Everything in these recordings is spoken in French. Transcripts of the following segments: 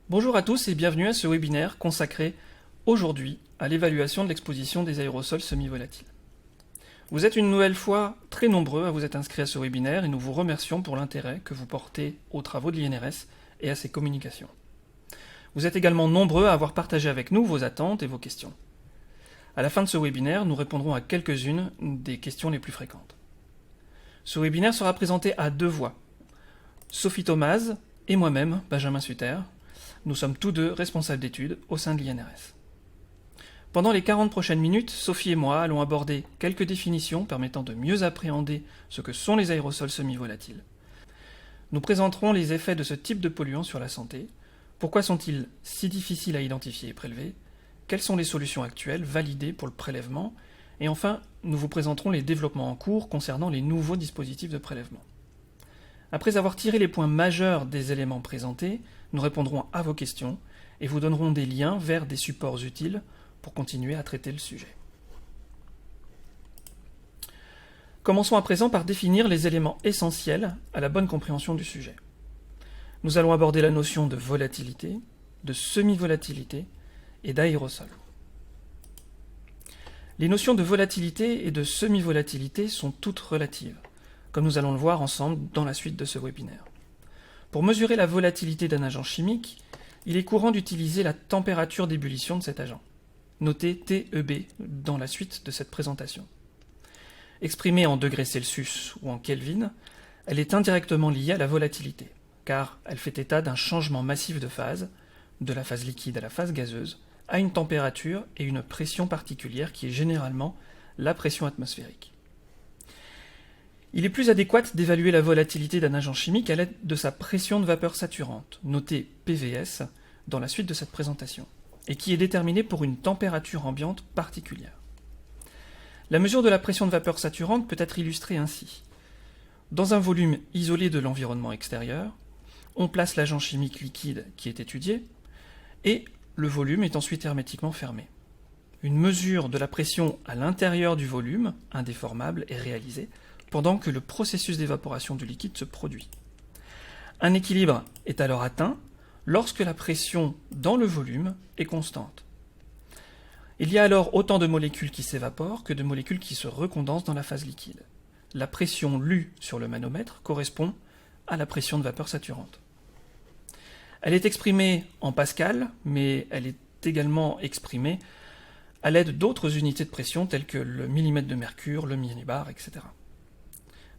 Bonjour à tous et bienvenue à ce webinaire consacré aujourd'hui à l'évaluation de l'exposition des aérosols semi-volatiles. Vous êtes une nouvelle fois très nombreux à vous être inscrits à ce webinaire et nous vous remercions pour l'intérêt que vous portez aux travaux de l'INRS et à ses communications. Vous êtes également nombreux à avoir partagé avec nous vos attentes et vos questions. À la fin de ce webinaire, nous répondrons à quelques-unes des questions les plus fréquentes. Ce webinaire sera présenté à deux voix. Sophie Thomaz et moi-même, Benjamin Sutter. Nous sommes tous deux responsables d'études au sein de l'INRS. Pendant les 40 prochaines minutes, Sophie et moi allons aborder quelques définitions permettant de mieux appréhender ce que sont les aérosols semi-volatiles. Nous présenterons les effets de ce type de polluants sur la santé, pourquoi sont-ils si difficiles à identifier et prélever, quelles sont les solutions actuelles validées pour le prélèvement, et enfin, nous vous présenterons les développements en cours concernant les nouveaux dispositifs de prélèvement. Après avoir tiré les points majeurs des éléments présentés, nous répondrons à vos questions et vous donnerons des liens vers des supports utiles pour continuer à traiter le sujet. Commençons à présent par définir les éléments essentiels à la bonne compréhension du sujet. Nous allons aborder la notion de volatilité, de semi-volatilité et d'aérosol. Les notions de volatilité et de semi-volatilité sont toutes relatives, comme nous allons le voir ensemble dans la suite de ce webinaire. Pour mesurer la volatilité d'un agent chimique, il est courant d'utiliser la température d'ébullition de cet agent, notée TEB dans la suite de cette présentation. Exprimée en degrés Celsius ou en Kelvin, elle est indirectement liée à la volatilité, car elle fait état d'un changement massif de phase, de la phase liquide à la phase gazeuse, à une température et une pression particulière qui est généralement la pression atmosphérique. Il est plus adéquat d'évaluer la volatilité d'un agent chimique à l'aide de sa pression de vapeur saturante, notée PVS, dans la suite de cette présentation, et qui est déterminée pour une température ambiante particulière. La mesure de la pression de vapeur saturante peut être illustrée ainsi. Dans un volume isolé de l'environnement extérieur, on place l'agent chimique liquide qui est étudié, et le volume est ensuite hermétiquement fermé. Une mesure de la pression à l'intérieur du volume, indéformable, est réalisée, pendant que le processus d'évaporation du liquide se produit. Un équilibre est alors atteint lorsque la pression dans le volume est constante. Il y a alors autant de molécules qui s'évaporent que de molécules qui se recondensent dans la phase liquide. La pression lue sur le manomètre correspond à la pression de vapeur saturante. Elle est exprimée en pascal, mais elle est également exprimée à l'aide d'autres unités de pression telles que le millimètre de mercure, le millibar, etc.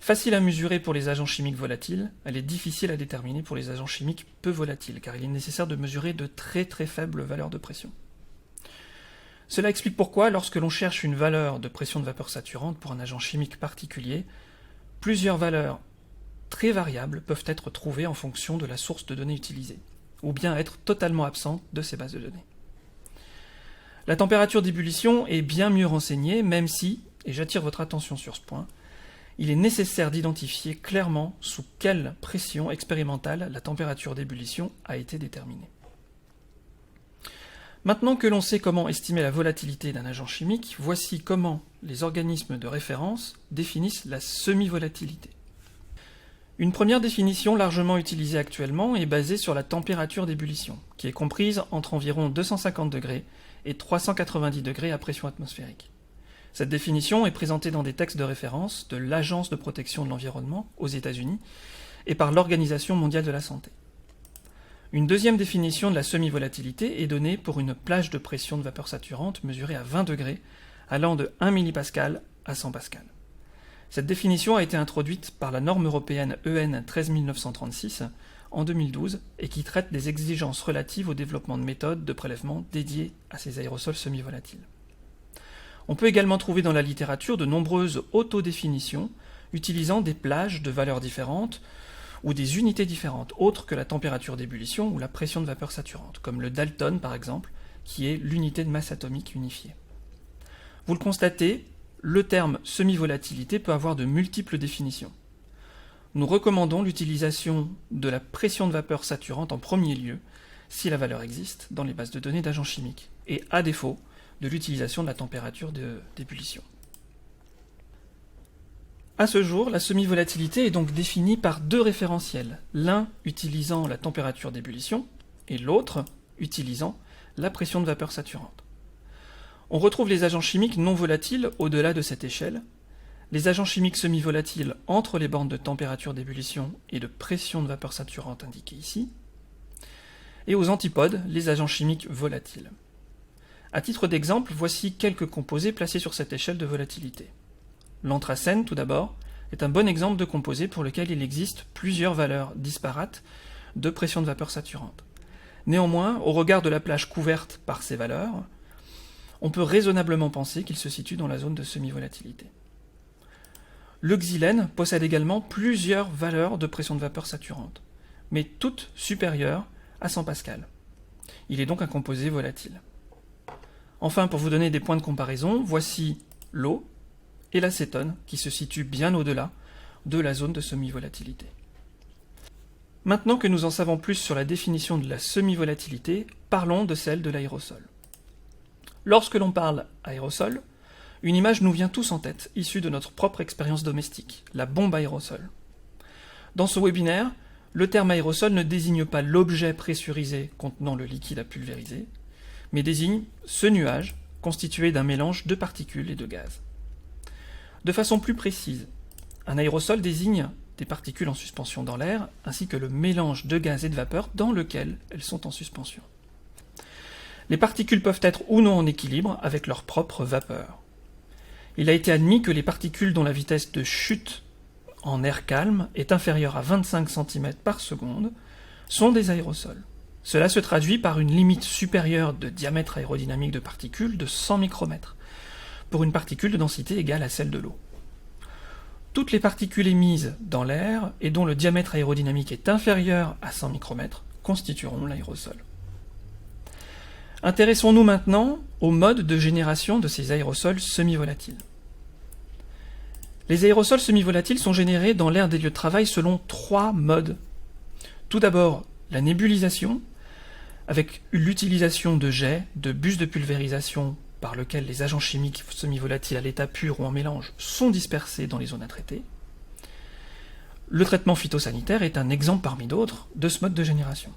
Facile à mesurer pour les agents chimiques volatiles, elle est difficile à déterminer pour les agents chimiques peu volatiles, car il est nécessaire de mesurer de très très faibles valeurs de pression. Cela explique pourquoi, lorsque l'on cherche une valeur de pression de vapeur saturante pour un agent chimique particulier, plusieurs valeurs très variables peuvent être trouvées en fonction de la source de données utilisée, ou bien être totalement absentes de ces bases de données. La température d'ébullition est bien mieux renseignée, même si, et j'attire votre attention sur ce point, il est nécessaire d'identifier clairement sous quelle pression expérimentale la température d'ébullition a été déterminée. Maintenant que l'on sait comment estimer la volatilité d'un agent chimique, voici comment les organismes de référence définissent la semi-volatilité. Une première définition largement utilisée actuellement est basée sur la température d'ébullition, qui est comprise entre environ 250 degrés et 390 degrés à pression atmosphérique. Cette définition est présentée dans des textes de référence de l'Agence de protection de l'environnement aux États-Unis et par l'Organisation mondiale de la santé. Une deuxième définition de la semi-volatilité est donnée pour une plage de pression de vapeur saturante mesurée à 20 degrés, allant de 1 millipascal à 100 pascal. Cette définition a été introduite par la norme européenne EN 13936 en 2012 et qui traite des exigences relatives au développement de méthodes de prélèvement dédiées à ces aérosols semi-volatiles. On peut également trouver dans la littérature de nombreuses autodéfinitions utilisant des plages de valeurs différentes ou des unités différentes, autres que la température d'ébullition ou la pression de vapeur saturante, comme le Dalton par exemple, qui est l'unité de masse atomique unifiée. Vous le constatez, le terme semi-volatilité peut avoir de multiples définitions. Nous recommandons l'utilisation de la pression de vapeur saturante en premier lieu, si la valeur existe, dans les bases de données d'agents chimiques, et à défaut, de l'utilisation de la température d'ébullition. À ce jour, la semi-volatilité est donc définie par deux référentiels, l'un utilisant la température d'ébullition et l'autre utilisant la pression de vapeur saturante. On retrouve les agents chimiques non volatiles au-delà de cette échelle, les agents chimiques semi-volatiles entre les bornes de température d'ébullition et de pression de vapeur saturante indiquées ici, et aux antipodes, les agents chimiques volatiles. À titre d'exemple, voici quelques composés placés sur cette échelle de volatilité. L'anthracène, tout d'abord, est un bon exemple de composé pour lequel il existe plusieurs valeurs disparates de pression de vapeur saturante. Néanmoins, au regard de la plage couverte par ces valeurs, on peut raisonnablement penser qu'il se situe dans la zone de semi-volatilité. Le xylène possède également plusieurs valeurs de pression de vapeur saturante, mais toutes supérieures à 100 pascal. Il est donc un composé volatile. Enfin, pour vous donner des points de comparaison, voici l'eau et l'acétone qui se situent bien au-delà de la zone de semi-volatilité. Maintenant que nous en savons plus sur la définition de la semi-volatilité, parlons de celle de l'aérosol. Lorsque l'on parle aérosol, une image nous vient tous en tête, issue de notre propre expérience domestique, la bombe aérosol. Dans ce webinaire, le terme aérosol ne désigne pas l'objet pressurisé contenant le liquide à pulvériser, mais désigne ce nuage constitué d'un mélange de particules et de gaz. De façon plus précise, un aérosol désigne des particules en suspension dans l'air, ainsi que le mélange de gaz et de vapeur dans lequel elles sont en suspension. Les particules peuvent être ou non en équilibre avec leur propre vapeur. Il a été admis que les particules dont la vitesse de chute en air calme est inférieure à 25 cm par seconde sont des aérosols. Cela se traduit par une limite supérieure de diamètre aérodynamique de particules de 100 micromètres, pour une particule de densité égale à celle de l'eau. Toutes les particules émises dans l'air et dont le diamètre aérodynamique est inférieur à 100 micromètres constitueront l'aérosol. Intéressons-nous maintenant au mode de génération de ces aérosols semi-volatiles. Les aérosols semi-volatiles sont générés dans l'air des lieux de travail selon 3 modes. Tout d'abord, la nébulisation, avec l'utilisation de jets, de bus de pulvérisation par lequel les agents chimiques semi-volatiles à l'état pur ou en mélange sont dispersés dans les zones à traiter. Le traitement phytosanitaire est un exemple parmi d'autres de ce mode de génération.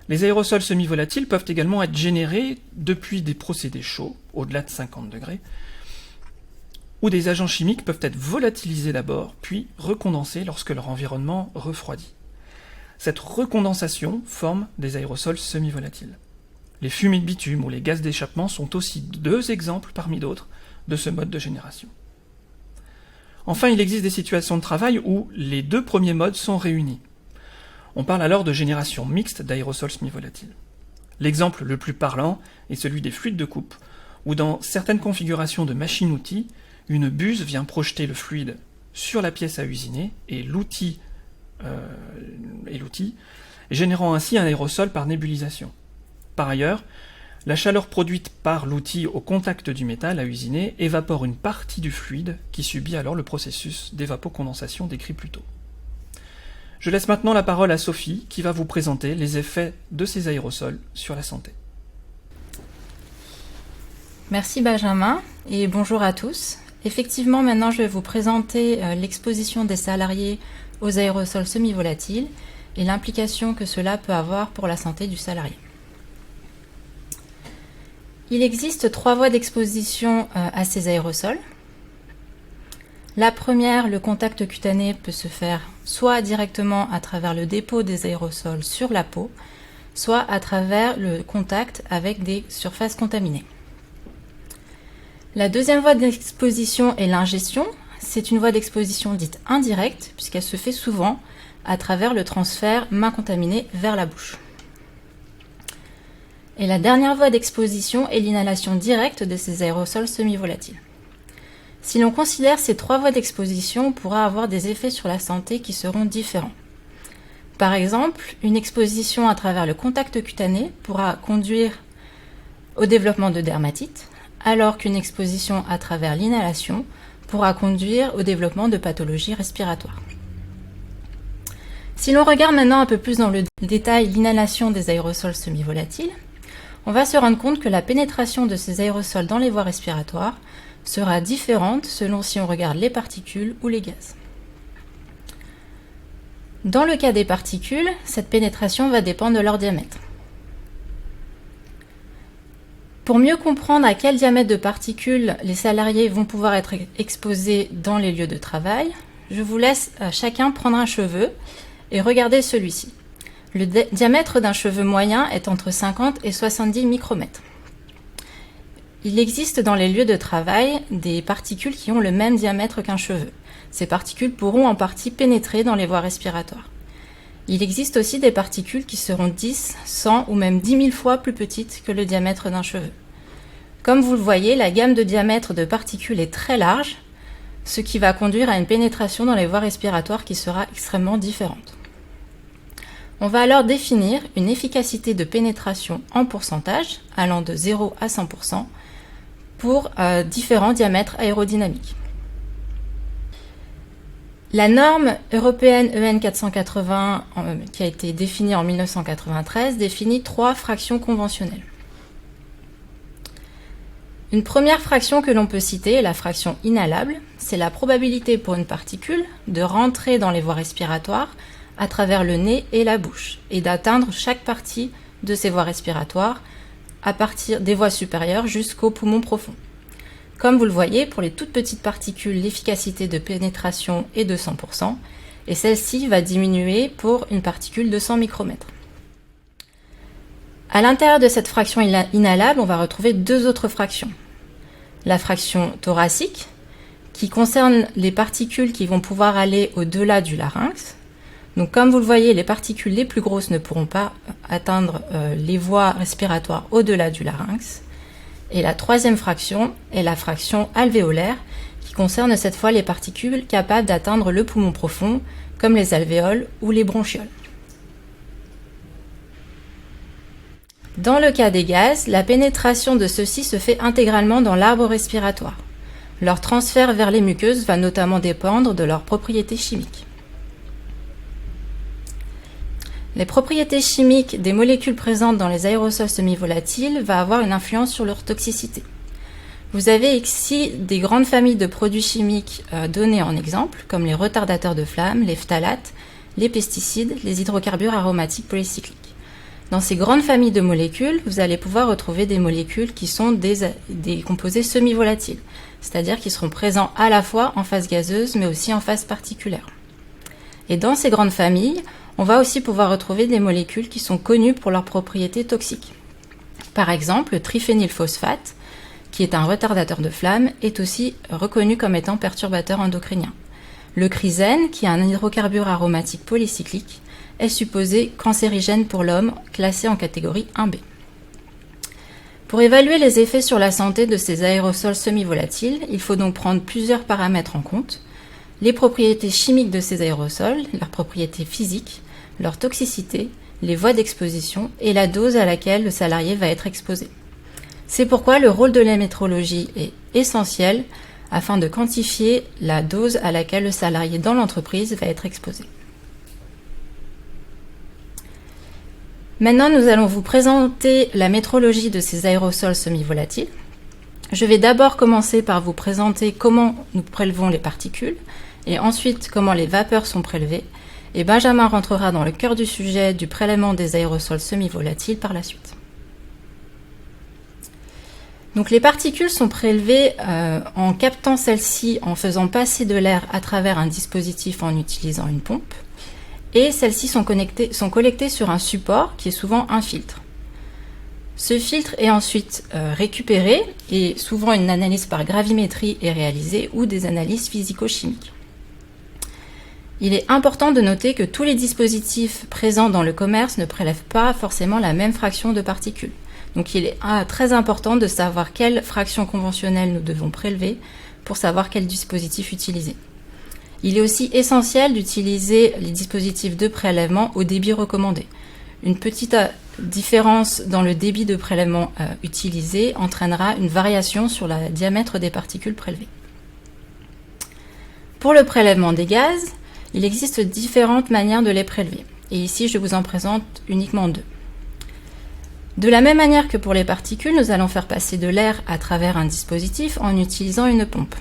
Les aérosols semi-volatiles peuvent également être générés depuis des procédés chauds, au-delà de 50 degrés, où des agents chimiques peuvent être volatilisés d'abord, puis recondensés lorsque leur environnement refroidit. Cette recondensation forme des aérosols semi-volatiles. Les fumées de bitume ou les gaz d'échappement sont aussi 2 exemples parmi d'autres de ce mode de génération. Enfin, il existe des situations de travail où les 2 premiers modes sont réunis. On parle alors de génération mixte d'aérosols semi-volatiles. L'exemple le plus parlant est celui des fluides de coupe, où dans certaines configurations de machines-outils, une buse vient projeter le fluide sur la pièce à usiner et l'outil, générant ainsi un aérosol par nébulisation. Par ailleurs, la chaleur produite par l'outil au contact du métal à usiner évapore une partie du fluide qui subit alors le processus d'évapocondensation décrit plus tôt. Je laisse maintenant la parole à Sophie qui va vous présenter les effets de ces aérosols sur la santé. Merci Benjamin et bonjour à tous. Effectivement, maintenant je vais vous présenter l'exposition des salariés aux aérosols semi-volatiles et l'implication que cela peut avoir pour la santé du salarié. Il existe 3 voies d'exposition à ces aérosols. La première, le contact cutané peut se faire soit directement à travers le dépôt des aérosols sur la peau, soit à travers le contact avec des surfaces contaminées. La deuxième voie d'exposition est l'ingestion. C'est une voie d'exposition dite indirecte, puisqu'elle se fait souvent à travers le transfert main contaminée vers la bouche. Et la dernière voie d'exposition est l'inhalation directe de ces aérosols semi-volatiles. Si l'on considère ces 3 voies d'exposition, on pourra avoir des effets sur la santé qui seront différents. Par exemple, une exposition à travers le contact cutané pourra conduire au développement de dermatite, alors qu'une exposition à travers l'inhalation pourra conduire au développement de pathologies respiratoires. Si l'on regarde maintenant un peu plus dans le détail l'inhalation des aérosols semi-volatiles, on va se rendre compte que la pénétration de ces aérosols dans les voies respiratoires sera différente selon si on regarde les particules ou les gaz. Dans le cas des particules, cette pénétration va dépendre de leur diamètre. Pour mieux comprendre à quel diamètre de particules les salariés vont pouvoir être exposés dans les lieux de travail, je vous laisse chacun prendre un cheveu et regarder celui-ci. Le diamètre d'un cheveu moyen est entre 50 et 70 micromètres. Il existe dans les lieux de travail des particules qui ont le même diamètre qu'un cheveu. Ces particules pourront en partie pénétrer dans les voies respiratoires. Il existe aussi des particules qui seront 10, 100 ou même 10 000 fois plus petites que le diamètre d'un cheveu. Comme vous le voyez, la gamme de diamètre de particules est très large, ce qui va conduire à une pénétration dans les voies respiratoires qui sera extrêmement différente. On va alors définir une efficacité de pénétration en pourcentage, allant de 0 à 100%, pour différents diamètres aérodynamiques. La norme européenne EN 480, qui a été définie en 1993, définit 3 fractions conventionnelles. Une première fraction que l'on peut citer est la fraction inhalable. C'est la probabilité pour une particule de rentrer dans les voies respiratoires à travers le nez et la bouche et d'atteindre chaque partie de ces voies respiratoires à partir des voies supérieures jusqu'au poumon profond. Comme vous le voyez, pour les toutes petites particules, l'efficacité de pénétration est de 100% et celle-ci va diminuer pour une particule de 100 micromètres. À l'intérieur de cette fraction inhalable, on va retrouver 2 autres fractions. La fraction thoracique, qui concerne les particules qui vont pouvoir aller au-delà du larynx. Donc comme vous le voyez, les particules les plus grosses ne pourront pas atteindre les voies respiratoires au-delà du larynx. Et la troisième fraction est la fraction alvéolaire, qui concerne cette fois les particules capables d'atteindre le poumon profond, comme les alvéoles ou les bronchioles. Dans le cas des gaz, la pénétration de ceux-ci se fait intégralement dans l'arbre respiratoire. Leur transfert vers les muqueuses va notamment dépendre de leurs propriétés chimiques. Les propriétés chimiques des molécules présentes dans les aérosols semi-volatiles vont avoir une influence sur leur toxicité. Vous avez ici des grandes familles de produits chimiques données en exemple, comme les retardateurs de flamme, les phtalates, les pesticides, les hydrocarbures aromatiques polycycliques. Dans ces grandes familles de molécules, vous allez pouvoir retrouver des molécules qui sont des composés semi-volatiles, c'est-à-dire qui seront présents à la fois en phase gazeuse mais aussi en phase particulaire. Et dans ces grandes familles, on va aussi pouvoir retrouver des molécules qui sont connues pour leurs propriétés toxiques. Par exemple, le triphénylphosphate, qui est un retardateur de flamme, est aussi reconnu comme étant perturbateur endocrinien. Le chrysène, qui est un hydrocarbure aromatique polycyclique, est supposé cancérigène pour l'homme, classé en catégorie 1B. Pour évaluer les effets sur la santé de ces aérosols semi-volatiles, il faut donc prendre plusieurs paramètres en compte: les propriétés chimiques de ces aérosols, leurs propriétés physiques, leur toxicité, les voies d'exposition et la dose à laquelle le salarié va être exposé. C'est pourquoi le rôle de la métrologie est essentiel afin de quantifier la dose à laquelle le salarié dans l'entreprise va être exposé. Maintenant, nous allons vous présenter la métrologie de ces aérosols semi-volatiles. Je vais d'abord commencer par vous présenter comment nous prélevons les particules et ensuite comment les vapeurs sont prélevées. Et Benjamin rentrera dans le cœur du sujet du prélèvement des aérosols semi-volatiles par la suite. Donc les particules sont prélevées en captant celles-ci en faisant passer de l'air à travers un dispositif en utilisant une pompe. Et celles-ci sont collectées sur un support qui est souvent un filtre. Ce filtre est ensuite récupéré et souvent une analyse par gravimétrie est réalisée ou des analyses physico-chimiques. Il est important de noter que tous les dispositifs présents dans le commerce ne prélèvent pas forcément la même fraction de particules. Donc il est très important de savoir quelle fraction conventionnelle nous devons prélever pour savoir quel dispositif utiliser. Il est aussi essentiel d'utiliser les dispositifs de prélèvement au débit recommandé. Une petite différence dans le débit de prélèvement utilisé entraînera une variation sur le diamètre des particules prélevées. Pour le prélèvement des gaz, il existe différentes manières de les prélever. Et ici, je vous en présente uniquement 2. De la même manière que pour les particules, nous allons faire passer de l'air à travers un dispositif en utilisant une pompe.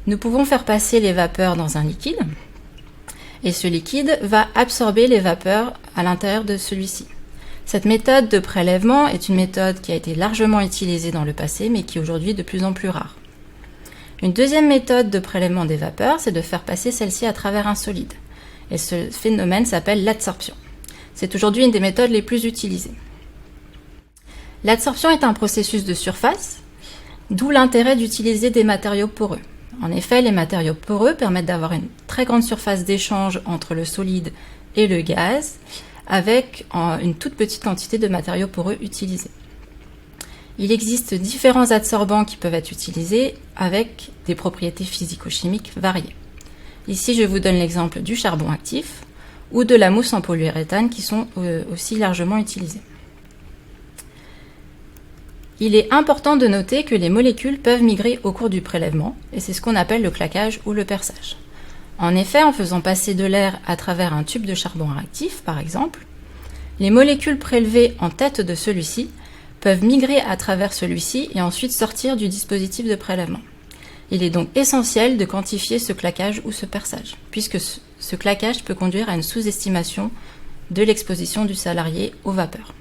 Nous pouvons faire passer les vapeurs dans un liquide et ce liquide va absorber les vapeurs à l'intérieur de celui-ci. Cette méthode de prélèvement est une méthode qui a été largement utilisée dans le passé, mais qui est aujourd'hui de plus en plus rare. Une deuxième méthode de prélèvement des vapeurs, c'est de faire passer celle-ci à travers un solide. Et ce phénomène s'appelle l'adsorption. C'est aujourd'hui une des méthodes les plus utilisées. L'adsorption est un processus de surface, d'où l'intérêt d'utiliser des matériaux poreux. En effet, les matériaux poreux permettent d'avoir une très grande surface d'échange entre le solide et le gaz, avec une toute petite quantité de matériaux poreux utilisés. Il existe différents adsorbants qui peuvent être utilisés avec des propriétés physico-chimiques variées. Ici, je vous donne l'exemple du charbon actif ou de la mousse en polyuréthane qui sont aussi largement utilisés. Il est important de noter que les molécules peuvent migrer au cours du prélèvement, et c'est ce qu'on appelle le claquage ou le perçage. En effet, en faisant passer de l'air à travers un tube de charbon actif, par exemple, les molécules prélevées en tête de celui-ci peuvent migrer à travers celui-ci et ensuite sortir du dispositif de prélèvement. Il est donc essentiel de quantifier ce claquage ou ce perçage, puisque ce claquage peut conduire à une sous-estimation de l'exposition du salarié aux vapeurs.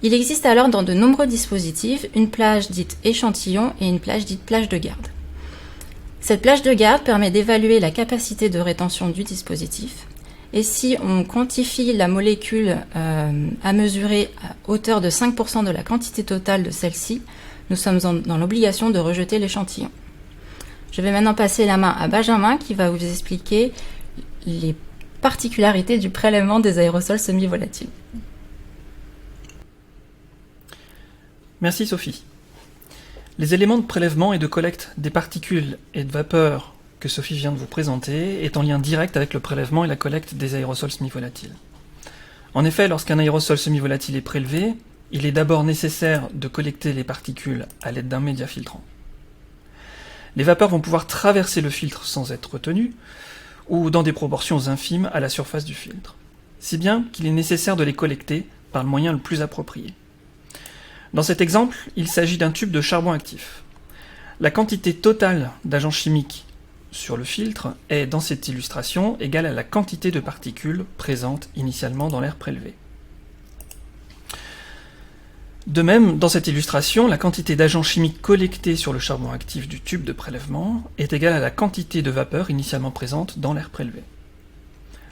Il existe alors dans de nombreux dispositifs une plage dite échantillon et une plage dite plage de garde. Cette plage de garde permet d'évaluer la capacité de rétention du dispositif, et si on quantifie la molécule à mesurer à hauteur de 5% de la quantité totale de celle-ci, nous sommes dans l'obligation de rejeter l'échantillon. Je vais maintenant passer la main à Benjamin qui va vous expliquer les particularités du prélèvement des aérosols semi-volatiles. Merci Sophie. Les éléments de prélèvement et de collecte des particules et de vapeurs que Sophie vient de vous présenter est en lien direct avec le prélèvement et la collecte des aérosols semi-volatiles. En effet, lorsqu'un aérosol semi-volatile est prélevé, il est d'abord nécessaire de collecter les particules à l'aide d'un média filtrant. Les vapeurs vont pouvoir traverser le filtre sans être retenues, ou dans des proportions infimes à la surface du filtre, si bien qu'il est nécessaire de les collecter par le moyen le plus approprié. Dans cet exemple, il s'agit d'un tube de charbon actif. La quantité totale d'agents chimiques sur le filtre est, dans cette illustration, égale à la quantité de particules présentes initialement dans l'air prélevé. De même, dans cette illustration, la quantité d'agents chimiques collectés sur le charbon actif du tube de prélèvement est égale à la quantité de vapeur initialement présente dans l'air prélevé.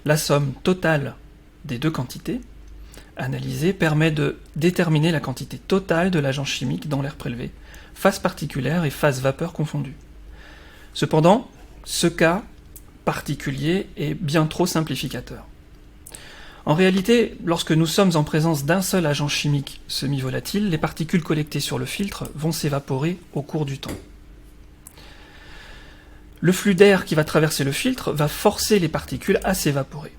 La somme totale des deux quantités analysées permet de déterminer la quantité totale de l'agent chimique dans l'air prélevé, phase particulière et phase vapeur confondues. Cependant, ce cas particulier est bien trop simplificateur. En réalité, lorsque nous sommes en présence d'un seul agent chimique semi-volatile, les particules collectées sur le filtre vont s'évaporer au cours du temps. Le flux d'air qui va traverser le filtre va forcer les particules à s'évaporer.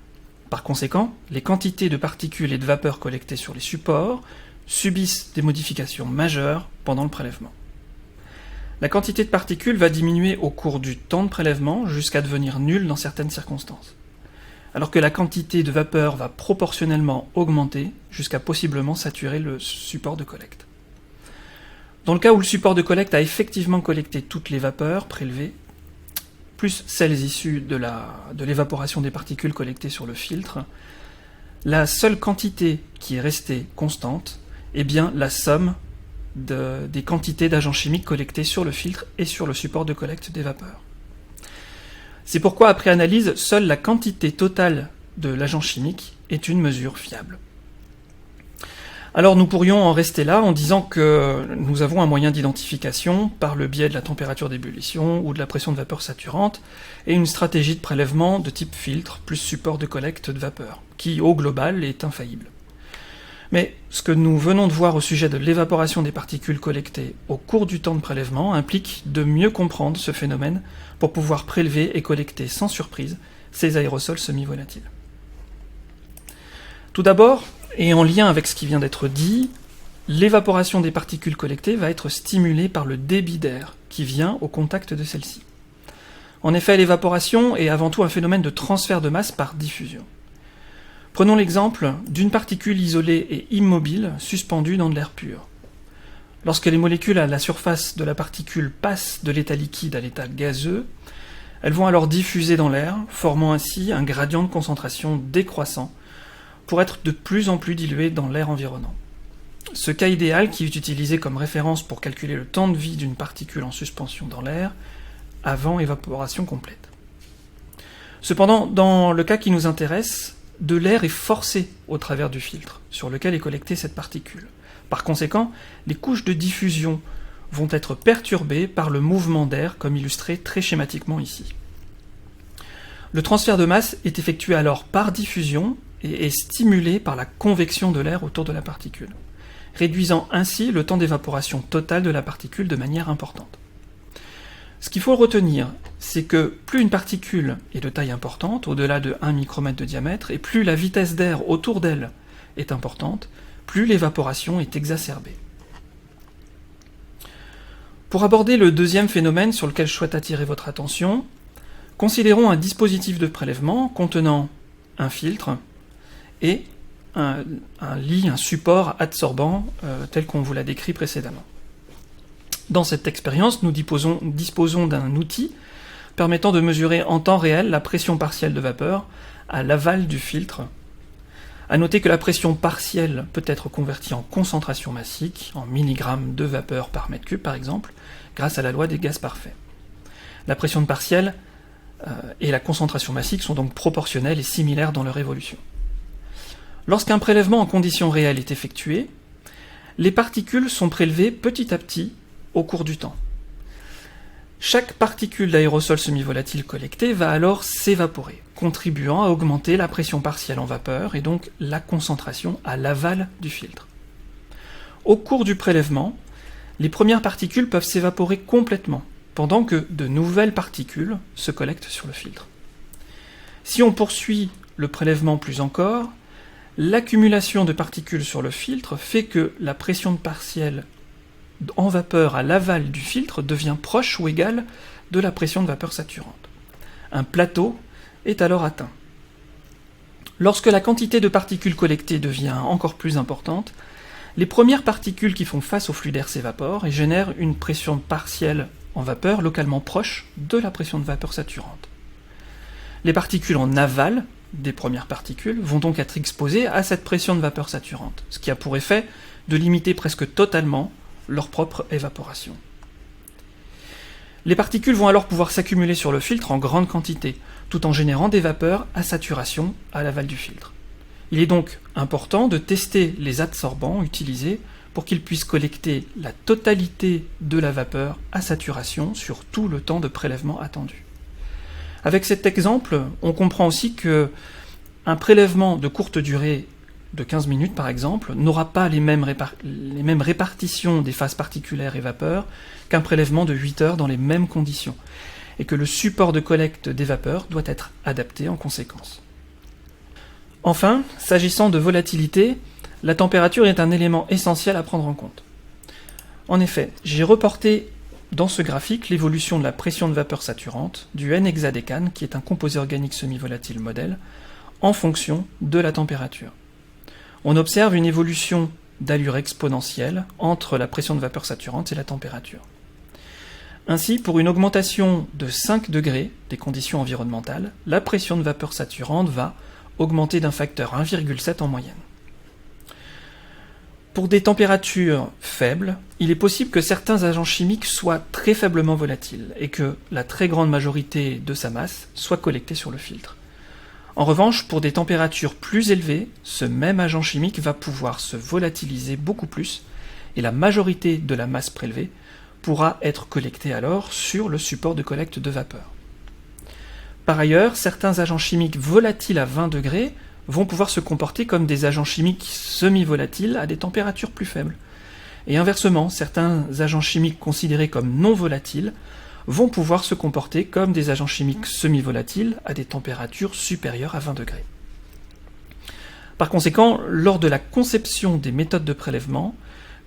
Par conséquent, les quantités de particules et de vapeur collectées sur les supports subissent des modifications majeures pendant le prélèvement. La quantité de particules va diminuer au cours du temps de prélèvement jusqu'à devenir nulle dans certaines circonstances, alors que la quantité de vapeur va proportionnellement augmenter jusqu'à possiblement saturer le support de collecte. Dans le cas où le support de collecte a effectivement collecté toutes les vapeurs prélevées, plus celles issues de l'évaporation des particules collectées sur le filtre, la seule quantité qui est restée constante est bien la somme des quantités d'agents chimiques collectés sur le filtre et sur le support de collecte des vapeurs. C'est pourquoi, après analyse, seule la quantité totale de l'agent chimique est une mesure fiable. Alors nous pourrions en rester là en disant que nous avons un moyen d'identification par le biais de la température d'ébullition ou de la pression de vapeur saturante et une stratégie de prélèvement de type filtre plus support de collecte de vapeur, qui au global est infaillible. Mais ce que nous venons de voir au sujet de l'évaporation des particules collectées au cours du temps de prélèvement implique de mieux comprendre ce phénomène pour pouvoir prélever et collecter sans surprise ces aérosols semi-volatiles. Tout d'abord, et en lien avec ce qui vient d'être dit, l'évaporation des particules collectées va être stimulée par le débit d'air qui vient au contact de celles-ci. En effet, l'évaporation est avant tout un phénomène de transfert de masse par diffusion. Prenons l'exemple d'une particule isolée et immobile suspendue dans de l'air pur. Lorsque les molécules à la surface de la particule passent de l'état liquide à l'état gazeux, Elles vont alors diffuser dans l'air, formant ainsi un gradient de concentration décroissant pour être de plus en plus diluées dans l'air environnant. Ce cas idéal, qui est utilisé comme référence pour calculer le temps de vie d'une particule en suspension dans l'air avant évaporation complète. Cependant, dans le cas qui nous intéresse, de l'air est forcé au travers du filtre sur lequel est collectée cette particule. Par conséquent, les couches de diffusion vont être perturbées par le mouvement d'air, comme illustré très schématiquement ici. Le transfert de masse est effectué alors par diffusion et est stimulé par la convection de l'air autour de la particule, réduisant ainsi le temps d'évaporation totale de la particule de manière importante. Ce qu'il faut retenir, c'est que plus une particule est de taille importante, au-delà de 1 micromètre de diamètre, et plus la vitesse d'air autour d'elle est importante, plus l'évaporation est exacerbée. Pour aborder le deuxième phénomène sur lequel je souhaite attirer votre attention, considérons un dispositif de prélèvement contenant un filtre et un lit, un support adsorbant tel qu'on vous l'a décrit précédemment. Dans cette expérience, nous disposons d'un outil permettant de mesurer en temps réel la pression partielle de vapeur à l'aval du filtre. À noter que la pression partielle peut être convertie en concentration massique, en milligrammes de vapeur par mètre cube par exemple, grâce à la loi des gaz parfaits. La pression partielle et la concentration massique sont donc proportionnelles et similaires dans leur évolution. Lorsqu'un prélèvement en conditions réelles est effectué, les particules sont prélevées petit à petit au cours du temps. Chaque particule d'aérosol semi-volatile collectée va alors s'évaporer, contribuant à augmenter la pression partielle en vapeur et donc la concentration à l'aval du filtre. Au cours du prélèvement, les premières particules peuvent s'évaporer complètement, pendant que de nouvelles particules se collectent sur le filtre. Si on poursuit le prélèvement plus encore, l'accumulation de particules sur le filtre fait que la pression partielle en vapeur à l'aval du filtre devient proche ou égale de la pression de vapeur saturante. Un plateau est alors atteint. Lorsque la quantité de particules collectées devient encore plus importante, les premières particules qui font face au flux d'air s'évaporent et génèrent une pression partielle en vapeur localement proche de la pression de vapeur saturante. Les particules en aval des premières particules vont donc être exposées à cette pression de vapeur saturante, ce qui a pour effet de limiter presque totalement leur propre évaporation. Les particules vont alors pouvoir s'accumuler sur le filtre en grande quantité, tout en générant des vapeurs à saturation à l'aval du filtre. Il est donc important de tester les adsorbants utilisés pour qu'ils puissent collecter la totalité de la vapeur à saturation sur tout le temps de prélèvement attendu. Avec cet exemple, on comprend aussi que un prélèvement de courte durée de 15 minutes par exemple, n'aura pas les mêmes répartitions des phases particulières et vapeur qu'un prélèvement de 8 heures dans les mêmes conditions, et que le support de collecte des vapeurs doit être adapté en conséquence. Enfin, s'agissant de volatilité, la température est un élément essentiel à prendre en compte. En effet, j'ai reporté dans ce graphique l'évolution de la pression de vapeur saturante, du N-hexadécane, qui est un composé organique semi-volatile modèle, en fonction de la température. On observe une évolution d'allure exponentielle entre la pression de vapeur saturante et la température. Ainsi, pour une augmentation de 5 degrés des conditions environnementales, la pression de vapeur saturante va augmenter d'un facteur 1,7 en moyenne. Pour des températures faibles, il est possible que certains agents chimiques soient très faiblement volatiles et que la très grande majorité de sa masse soit collectée sur le filtre. En revanche, pour des températures plus élevées, ce même agent chimique va pouvoir se volatiliser beaucoup plus et la majorité de la masse prélevée pourra être collectée alors sur le support de collecte de vapeur. Par ailleurs, certains agents chimiques volatiles à 20 degrés vont pouvoir se comporter comme des agents chimiques semi-volatiles à des températures plus faibles. Et inversement, certains agents chimiques considérés comme non volatiles vont pouvoir se comporter comme des agents chimiques semi-volatiles à des températures supérieures à 20 degrés. Par conséquent, lors de la conception des méthodes de prélèvement,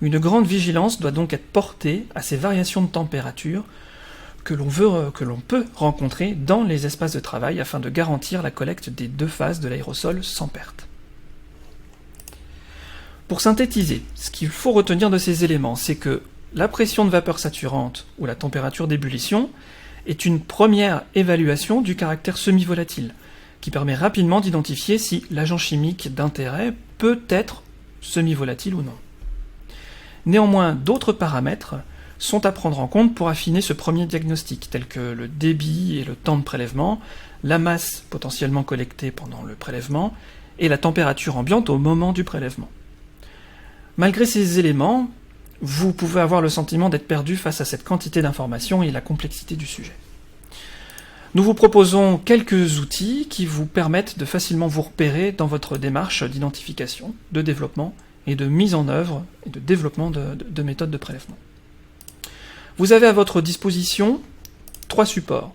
une grande vigilance doit donc être portée à ces variations de température que l'on peut rencontrer dans les espaces de travail afin de garantir la collecte des deux phases de l'aérosol sans perte. Pour synthétiser, ce qu'il faut retenir de ces éléments, c'est que la pression de vapeur saturante ou la température d'ébullition est une première évaluation du caractère semi-volatile, qui permet rapidement d'identifier si l'agent chimique d'intérêt peut être semi-volatile ou non. Néanmoins, d'autres paramètres sont à prendre en compte pour affiner ce premier diagnostic, tels que le débit et le temps de prélèvement, la masse potentiellement collectée pendant le prélèvement et la température ambiante au moment du prélèvement. Malgré ces éléments, vous pouvez avoir le sentiment d'être perdu face à cette quantité d'informations et la complexité du sujet. Nous vous proposons quelques outils qui vous permettent de facilement vous repérer dans votre démarche d'identification, de développement et de mise en œuvre et de développement de méthodes de prélèvement. Vous avez à votre disposition 3 supports.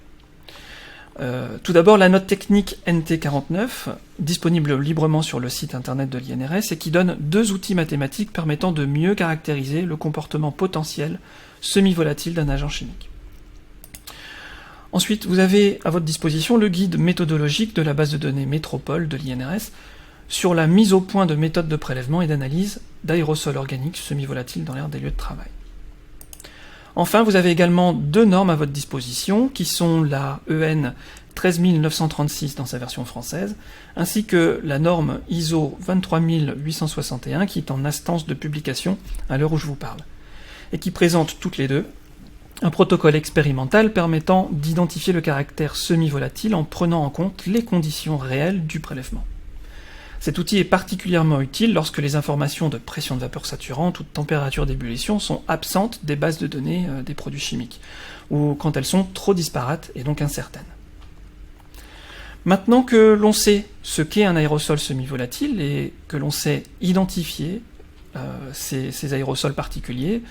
Tout d'abord, la note technique NT49, disponible librement sur le site internet de l'INRS et qui donne 2 outils mathématiques permettant de mieux caractériser le comportement potentiel semi-volatile d'un agent chimique. Ensuite, vous avez à votre disposition le guide méthodologique de la base de données Métropole de l'INRS sur la mise au point de méthodes de prélèvement et d'analyse d'aérosols organiques semi-volatiles dans l'air des lieux de travail. Enfin, vous avez également 2 normes à votre disposition, qui sont la EN 13936 dans sa version française, ainsi que la norme ISO 23861, qui est en instance de publication à l'heure où je vous parle, et qui présente toutes les deux un protocole expérimental permettant d'identifier le caractère semi-volatile en prenant en compte les conditions réelles du prélèvement. Cet outil est particulièrement utile lorsque les informations de pression de vapeur saturante ou de température d'ébullition sont absentes des bases de données des produits chimiques, ou quand elles sont trop disparates et donc incertaines. Maintenant que l'on sait ce qu'est un aérosol semi-volatile et que l'on sait identifier ces aérosols particuliers,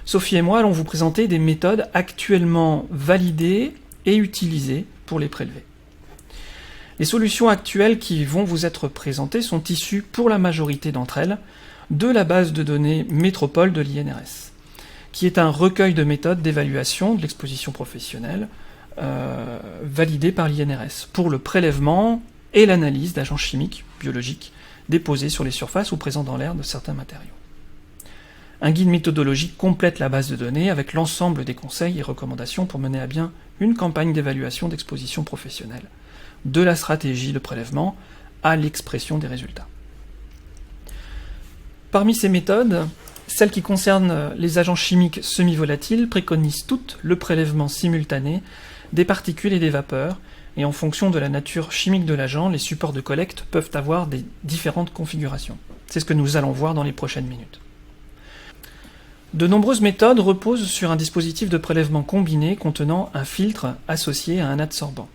Sophie et moi allons vous présenter des méthodes actuellement validées et utilisées pour les prélever. Les solutions actuelles qui vont vous être présentées sont issues, pour la majorité d'entre elles, de la base de données Métropole de l'INRS, qui est un recueil de méthodes d'évaluation de l'exposition professionnelle validées par l'INRS pour le prélèvement et l'analyse d'agents chimiques, biologiques, déposés sur les surfaces ou présents dans l'air de certains matériaux. Un guide méthodologique complète la base de données avec l'ensemble des conseils et recommandations pour mener à bien une campagne d'évaluation d'exposition professionnelle, de la stratégie de prélèvement à l'expression des résultats. Parmi ces méthodes, celles qui concernent les agents chimiques semi-volatiles préconisent toutes le prélèvement simultané des particules et des vapeurs, et en fonction de la nature chimique de l'agent, les supports de collecte peuvent avoir des différentes configurations. C'est ce que nous allons voir dans les prochaines minutes. De nombreuses méthodes reposent sur un dispositif de prélèvement combiné contenant un filtre associé à un adsorbant.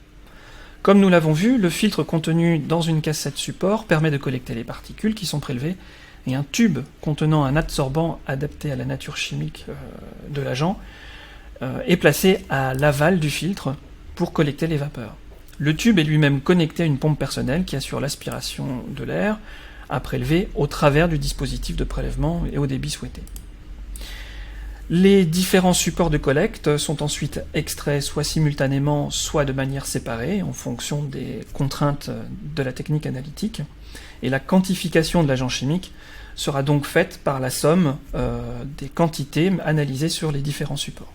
Comme nous l'avons vu, le filtre contenu dans une cassette support permet de collecter les particules qui sont prélevées, et un tube contenant un adsorbant adapté à la nature chimique de l'agent est placé à l'aval du filtre pour collecter les vapeurs. Le tube est lui-même connecté à une pompe personnelle qui assure l'aspiration de l'air à prélever au travers du dispositif de prélèvement et au débit souhaité. Les différents supports de collecte sont ensuite extraits soit simultanément, soit de manière séparée, en fonction des contraintes de la technique analytique, et la quantification de l'agent chimique sera donc faite par la somme des quantités analysées sur les différents supports.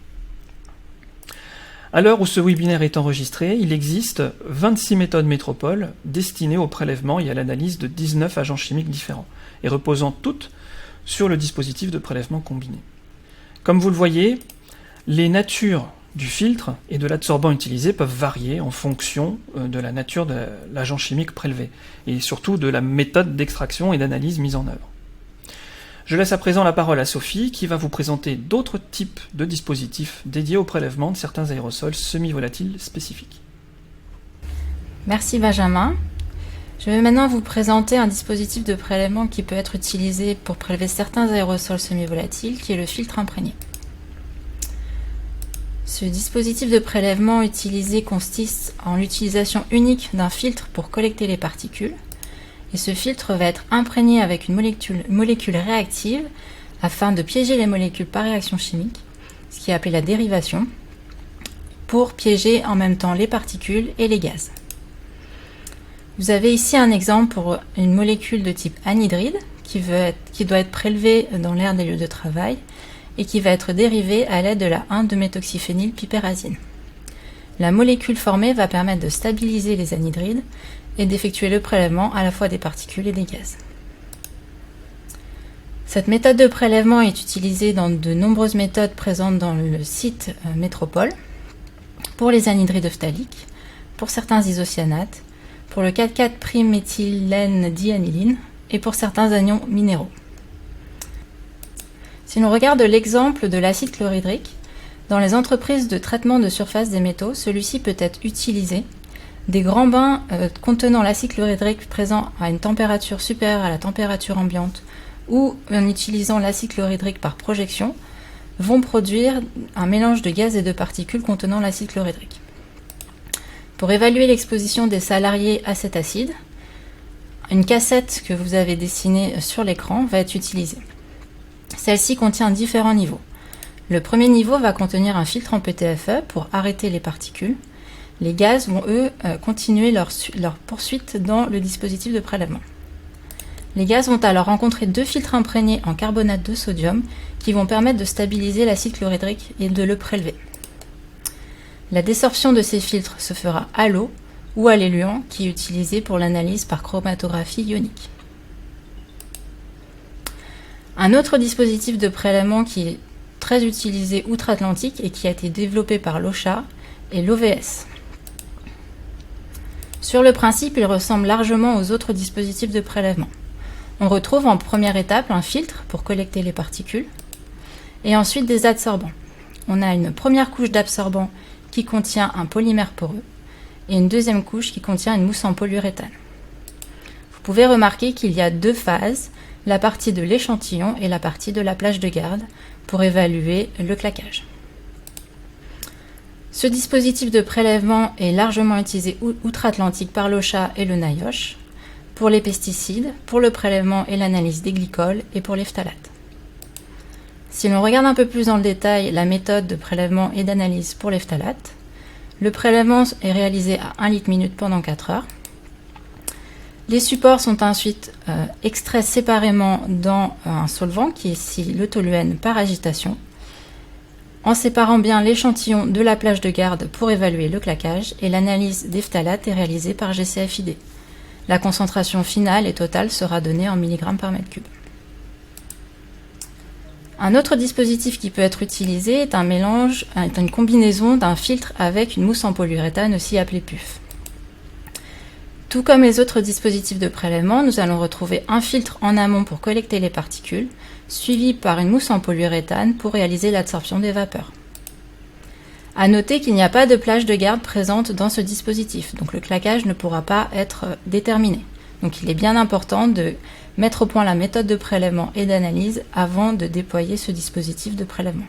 À l'heure où ce webinaire est enregistré, il existe 26 méthodes Métropole destinées au prélèvement et à l'analyse de 19 agents chimiques différents, et reposant toutes sur le dispositif de prélèvement combiné. Comme vous le voyez, les natures du filtre et de l'adsorbant utilisé peuvent varier en fonction de la nature de l'agent chimique prélevé, et surtout de la méthode d'extraction et d'analyse mise en œuvre. Je laisse à présent la parole à Sophie, qui va vous présenter d'autres types de dispositifs dédiés au prélèvement de certains aérosols semi-volatiles spécifiques. Merci Benjamin. Je vais maintenant vous présenter un dispositif de prélèvement qui peut être utilisé pour prélever certains aérosols semi-volatiles, qui est le filtre imprégné. Ce dispositif de prélèvement utilisé consiste en l'utilisation unique d'un filtre pour collecter les particules, et ce filtre va être imprégné avec une molécule réactive afin de piéger les molécules par réaction chimique, ce qui est appelé la dérivation, pour piéger en même temps les particules et les gaz. Vous avez ici un exemple pour une molécule de type anhydride qui doit être prélevée dans l'air des lieux de travail et qui va être dérivée à l'aide de la 1,2-méthoxyphénylpyperazine. la molécule formée va permettre de stabiliser les anhydrides et d'effectuer le prélèvement à la fois des particules et des gaz. Cette méthode de prélèvement est utilisée dans de nombreuses méthodes présentes dans le site Métropole, pour les anhydrides phtaliques, pour certains isocyanates, pour le 4,4'-méthylène-dianyline et pour certains anions minéraux. Si l'on regarde l'exemple de l'acide chlorhydrique, dans les entreprises de traitement de surface des métaux, celui-ci peut être utilisé. Des grands bains contenant l'acide chlorhydrique présent à une température supérieure à la température ambiante ou en utilisant l'acide chlorhydrique par projection vont produire un mélange de gaz et de particules contenant l'acide chlorhydrique. Pour évaluer l'exposition des salariés à cet acide, une cassette que vous avez dessinée sur l'écran va être utilisée. Celle-ci contient différents niveaux. Le premier niveau va contenir un filtre en PTFE pour arrêter les particules. Les gaz vont, eux, continuer leur poursuite dans le dispositif de prélèvement. Les gaz vont alors rencontrer deux filtres imprégnés en carbonate de sodium qui vont permettre de stabiliser l'acide chlorhydrique et de le prélever. La désorption de ces filtres se fera à l'eau ou à l'éluant qui est utilisé pour l'analyse par chromatographie ionique. Un autre dispositif de prélèvement qui est très utilisé outre-Atlantique et qui a été développé par l'OSHA est l'OVS. Sur le principe, il ressemble largement aux autres dispositifs de prélèvement. On retrouve en première étape un filtre pour collecter les particules et ensuite des adsorbants. On a une première couche d'absorbant qui contient un polymère poreux et une deuxième couche qui contient une mousse en polyuréthane. Vous pouvez remarquer qu'il y a deux phases, la partie de l'échantillon et la partie de la plage de garde pour évaluer le claquage. Ce dispositif de prélèvement est largement utilisé outre-Atlantique par l'OSHA et le NIOSH pour les pesticides, pour le prélèvement et l'analyse des glycols et pour les phtalates. Si l'on regarde un peu plus dans le détail la méthode de prélèvement et d'analyse pour les phtalates, le prélèvement est réalisé à 1 litre minute pendant 4 heures. Les supports sont ensuite extraits séparément dans un solvant qui est ici le toluène par agitation, en séparant bien l'échantillon de la plage de garde pour évaluer le claquage et l'analyse des phtalates est réalisée par GCFID. La concentration finale et totale sera donnée en milligrammes par mètre cube. Un autre dispositif qui peut être utilisé est une combinaison d'un filtre avec une mousse en polyuréthane, aussi appelée PUF. Tout comme les autres dispositifs de prélèvement, nous allons retrouver un filtre en amont pour collecter les particules, suivi par une mousse en polyuréthane pour réaliser l'absorption des vapeurs. À noter qu'il n'y a pas de plage de garde présente dans ce dispositif, donc le claquage ne pourra pas être déterminé. Donc il est bien important de mettre au point la méthode de prélèvement et d'analyse avant de déployer ce dispositif de prélèvement.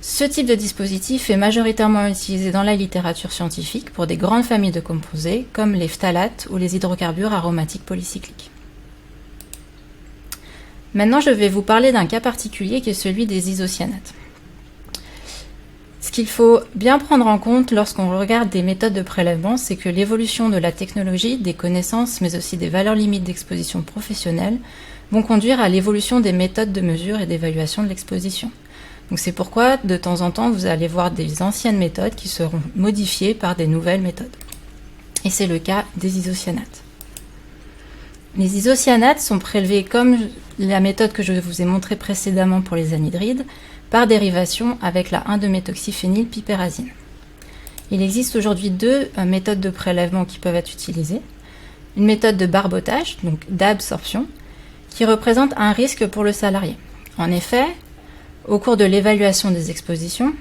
Ce type de dispositif est majoritairement utilisé dans la littérature scientifique pour des grandes familles de composés comme les phtalates ou les hydrocarbures aromatiques polycycliques. Maintenant, je vais vous parler d'un cas particulier qui est celui des isocyanates. Ce qu'il faut bien prendre en compte lorsqu'on regarde des méthodes de prélèvement, c'est que l'évolution de la technologie, des connaissances, mais aussi des valeurs limites d'exposition professionnelle vont conduire à l'évolution des méthodes de mesure et d'évaluation de l'exposition. Donc c'est pourquoi, de temps en temps, vous allez voir des anciennes méthodes qui seront modifiées par des nouvelles méthodes. Et c'est le cas des isocyanates. Les isocyanates sont prélevés comme la méthode que je vous ai montrée précédemment pour les anhydrides, par dérivation avec la 1,2-méthoxyphénylpypérazine. Il existe aujourd'hui deux méthodes de prélèvement qui peuvent être utilisées. Une méthode de barbotage, donc d'absorption, qui représente un risque pour le salarié. En effet, au cours de l'évaluation des expositions,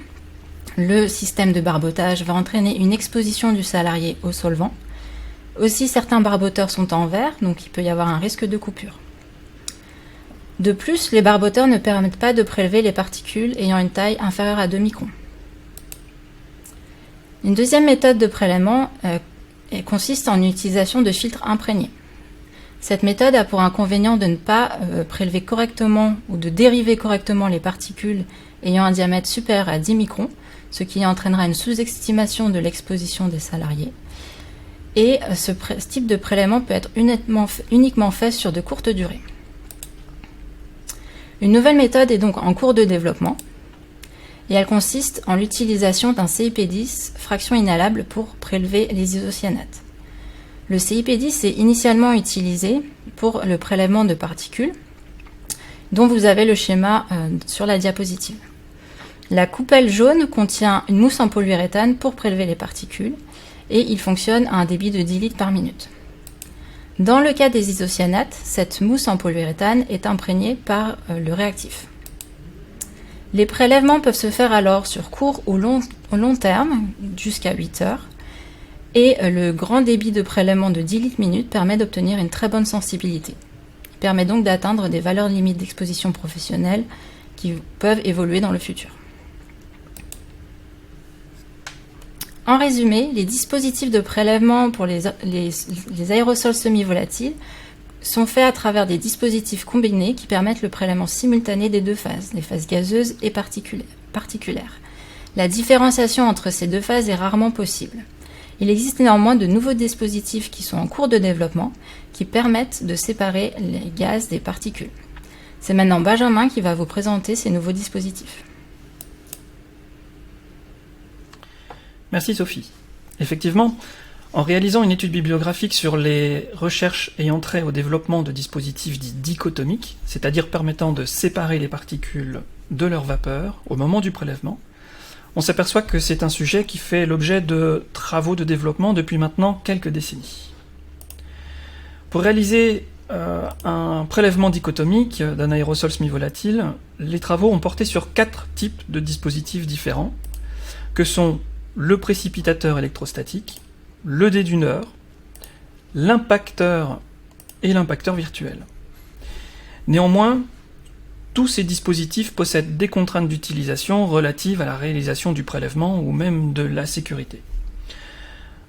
le système de barbotage va entraîner une exposition du salarié au solvant. Aussi, certains barboteurs sont en verre, donc il peut y avoir un risque de coupure. De plus, les barboteurs ne permettent pas de prélever les particules ayant une taille inférieure à 2 microns. Une deuxième méthode de prélèvement consiste en l'utilisation de filtres imprégnés. Cette méthode a pour inconvénient de ne pas prélever correctement ou de dériver correctement les particules ayant un diamètre supérieur à 10 microns, ce qui entraînera une sous-estimation de l'exposition des salariés. Et ce type de prélèvement peut être uniquement fait sur de courtes durées. Une nouvelle méthode est donc en cours de développement et elle consiste en l'utilisation d'un CIP10, fraction inhalable, pour prélever les isocyanates. Le CIP10 est initialement utilisé pour le prélèvement de particules, dont vous avez le schéma sur la diapositive. La coupelle jaune contient une mousse en polyuréthane pour prélever les particules, et il fonctionne à un débit de 10 litres par minute. Dans le cas des isocyanates, cette mousse en polyuréthane est imprégnée par le réactif. Les prélèvements peuvent se faire alors sur court ou long terme, jusqu'à 8 heures, et le grand débit de prélèvement de 10 litres minute permet d'obtenir une très bonne sensibilité. Il permet donc d'atteindre des valeurs limites d'exposition professionnelle qui peuvent évoluer dans le futur. En résumé, les dispositifs de prélèvement pour les aérosols semi-volatiles sont faits à travers des dispositifs combinés qui permettent le prélèvement simultané des deux phases, les phases gazeuses et particulières. La différenciation entre ces deux phases est rarement possible. Il existe néanmoins de nouveaux dispositifs qui sont en cours de développement qui permettent de séparer les gaz des particules. C'est maintenant Benjamin qui va vous présenter ces nouveaux dispositifs. Merci Sophie. Effectivement, en réalisant une étude bibliographique sur les recherches ayant trait au développement de dispositifs dits dichotomiques, c'est-à-dire permettant de séparer les particules de leur vapeur au moment du prélèvement, on s'aperçoit que c'est un sujet qui fait l'objet de travaux de développement depuis maintenant quelques décennies. Pour réaliser un prélèvement dichotomique d'un aérosol semi-volatile, les travaux ont porté sur 4 types de dispositifs différents, que sont le précipitateur électrostatique, le déduneur, l'impacteur et l'impacteur virtuel. Néanmoins, tous ces dispositifs possèdent des contraintes d'utilisation relatives à la réalisation du prélèvement ou même de la sécurité.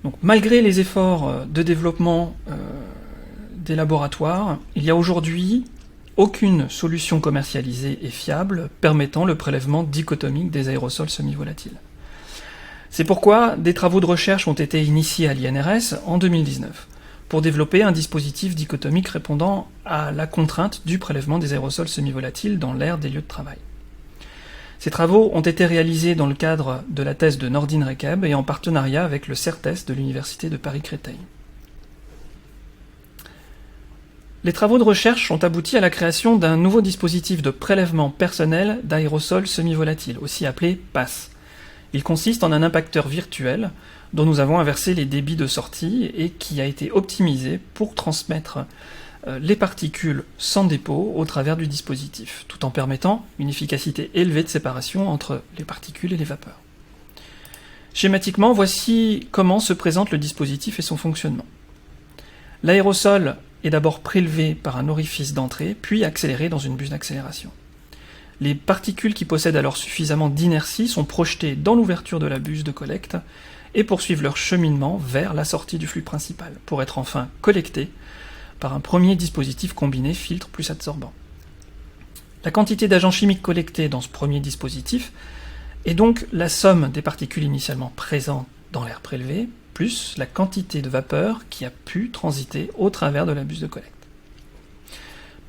Donc, malgré les efforts de développement des laboratoires, il n'y a aujourd'hui aucune solution commercialisée et fiable permettant le prélèvement dichotomique des aérosols semi-volatiles. C'est pourquoi des travaux de recherche ont été initiés à l'INRS en 2019 pour développer un dispositif dichotomique répondant à la contrainte du prélèvement des aérosols semi-volatiles dans l'air des lieux de travail. Ces travaux ont été réalisés dans le cadre de la thèse de Nordine Rekeb et en partenariat avec le CERTES de l'Université de Paris-Créteil. Les travaux de recherche ont abouti à la création d'un nouveau dispositif de prélèvement personnel d'aérosols semi-volatiles, aussi appelé PASS. Il consiste en un impacteur virtuel dont nous avons inversé les débits de sortie et qui a été optimisé pour transmettre les particules sans dépôt au travers du dispositif, tout en permettant une efficacité élevée de séparation entre les particules et les vapeurs. Schématiquement, voici comment se présente le dispositif et son fonctionnement. L'aérosol est d'abord prélevé par un orifice d'entrée, puis accéléré dans une buse d'accélération. Les particules qui possèdent alors suffisamment d'inertie sont projetées dans l'ouverture de la buse de collecte et poursuivent leur cheminement vers la sortie du flux principal, pour être enfin collectées par un premier dispositif combiné filtre plus adsorbant. La quantité d'agents chimiques collectés dans ce premier dispositif est donc la somme des particules initialement présentes dans l'air prélevé, plus la quantité de vapeur qui a pu transiter au travers de la buse de collecte.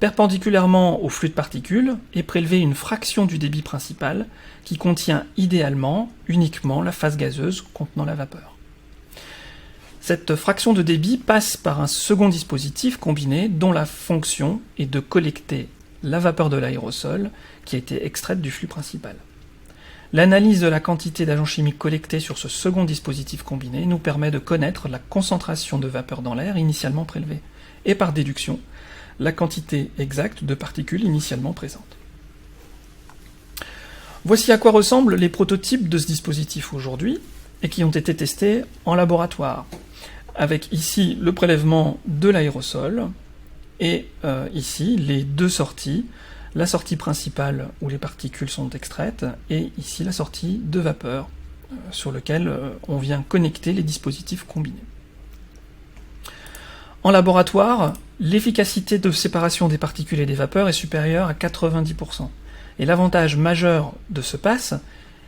Perpendiculairement au flux de particules est prélevée une fraction du débit principal qui contient idéalement uniquement la phase gazeuse contenant la vapeur. Cette fraction de débit passe par un second dispositif combiné dont la fonction est de collecter la vapeur de l'aérosol qui a été extraite du flux principal. L'analyse de la quantité d'agents chimiques collectés sur ce second dispositif combiné nous permet de connaître la concentration de vapeur dans l'air initialement prélevée et par déduction la quantité exacte de particules initialement présentes. Voici à quoi ressemblent les prototypes de ce dispositif aujourd'hui et qui ont été testés en laboratoire, avec ici le prélèvement de l'aérosol et ici les deux sorties, la sortie principale où les particules sont extraites et ici la sortie de vapeur sur laquelle on vient connecter les dispositifs combinés. En laboratoire, l'efficacité de séparation des particules et des vapeurs est supérieure à 90%. Et l'avantage majeur de ce PASS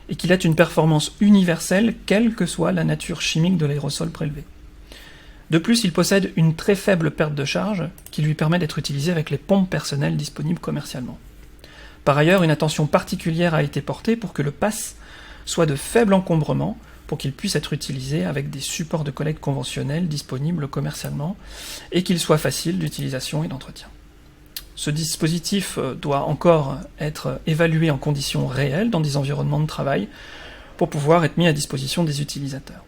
est qu'il a une performance universelle, quelle que soit la nature chimique de l'aérosol prélevé. De plus, il possède une très faible perte de charge qui lui permet d'être utilisé avec les pompes personnelles disponibles commercialement. Par ailleurs, une attention particulière a été portée pour que le PAS soit de faible encombrement, pour qu'il puisse être utilisé avec des supports de collecte conventionnels disponibles commercialement, et qu'il soit facile d'utilisation et d'entretien. Ce dispositif doit encore être évalué en conditions réelles dans des environnements de travail pour pouvoir être mis à disposition des utilisateurs.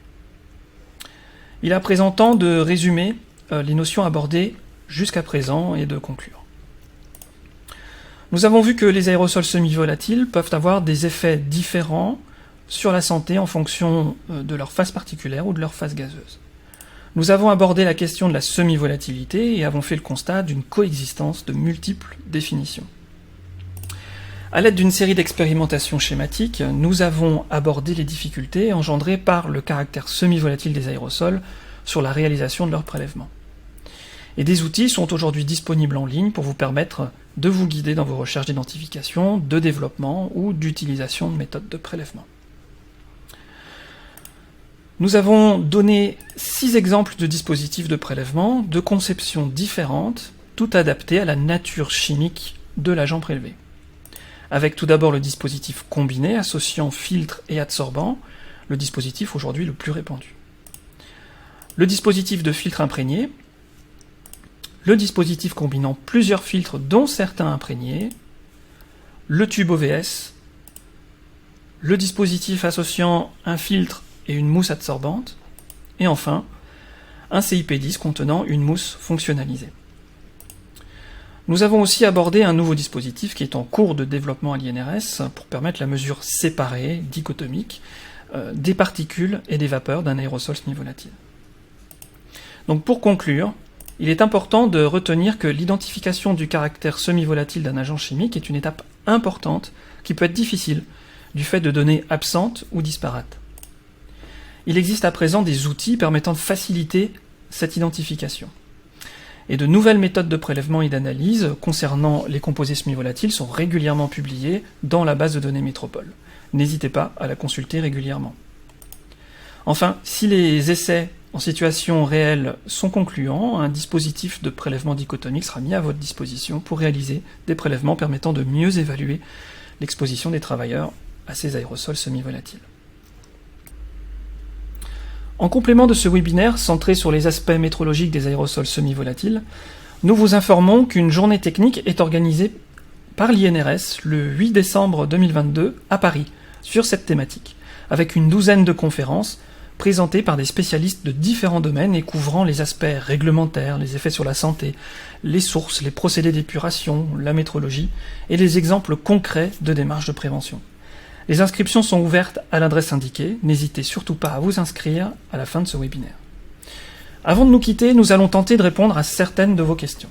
Il est à présent temps de résumer les notions abordées jusqu'à présent et de conclure. Nous avons vu que les aérosols semi-volatiles peuvent avoir des effets différents sur la santé en fonction de leur phase particulière ou de leur phase gazeuse. Nous avons abordé la question de la semi-volatilité et avons fait le constat d'une coexistence de multiples définitions. À l'aide d'une série d'expérimentations schématiques, nous avons abordé les difficultés engendrées par le caractère semi-volatile des aérosols sur la réalisation de leur prélèvement. Et des outils sont aujourd'hui disponibles en ligne pour vous permettre de vous guider dans vos recherches d'identification, de développement ou d'utilisation de méthodes de prélèvement. Nous avons donné 6 exemples de dispositifs de prélèvement, de conceptions différentes, toutes adaptées à la nature chimique de l'agent prélevé. Avec tout d'abord le dispositif combiné associant filtre et adsorbant, le dispositif aujourd'hui le plus répandu. Le dispositif de filtre imprégné, le dispositif combinant plusieurs filtres dont certains imprégnés, le tube OVS, le dispositif associant un filtre et une mousse adsorbante, et enfin, un CIP10 contenant une mousse fonctionnalisée. Nous avons aussi abordé un nouveau dispositif qui est en cours de développement à l'INRS pour permettre la mesure séparée, dichotomique, des particules et des vapeurs d'un aérosol semi-volatile. Donc pour conclure, il est important de retenir que l'identification du caractère semi-volatile d'un agent chimique est une étape importante qui peut être difficile du fait de données absentes ou disparates. Il existe à présent des outils permettant de faciliter cette identification. Et de nouvelles méthodes de prélèvement et d'analyse concernant les composés semi-volatiles sont régulièrement publiées dans la base de données Métropole. N'hésitez pas à la consulter régulièrement. Enfin, si les essais en situation réelle sont concluants, un dispositif de prélèvement dichotomique sera mis à votre disposition pour réaliser des prélèvements permettant de mieux évaluer l'exposition des travailleurs à ces aérosols semi-volatiles. En complément de ce webinaire centré sur les aspects métrologiques des aérosols semi-volatiles, nous vous informons qu'une journée technique est organisée par l'INRS le 8 décembre 2022 à Paris sur cette thématique, avec une douzaine de conférences présentées par des spécialistes de différents domaines et couvrant les aspects réglementaires, les effets sur la santé, les sources, les procédés d'épuration, la métrologie et les exemples concrets de démarches de prévention. Les inscriptions sont ouvertes à l'adresse indiquée, n'hésitez surtout pas à vous inscrire à la fin de ce webinaire. Avant de nous quitter, nous allons tenter de répondre à certaines de vos questions.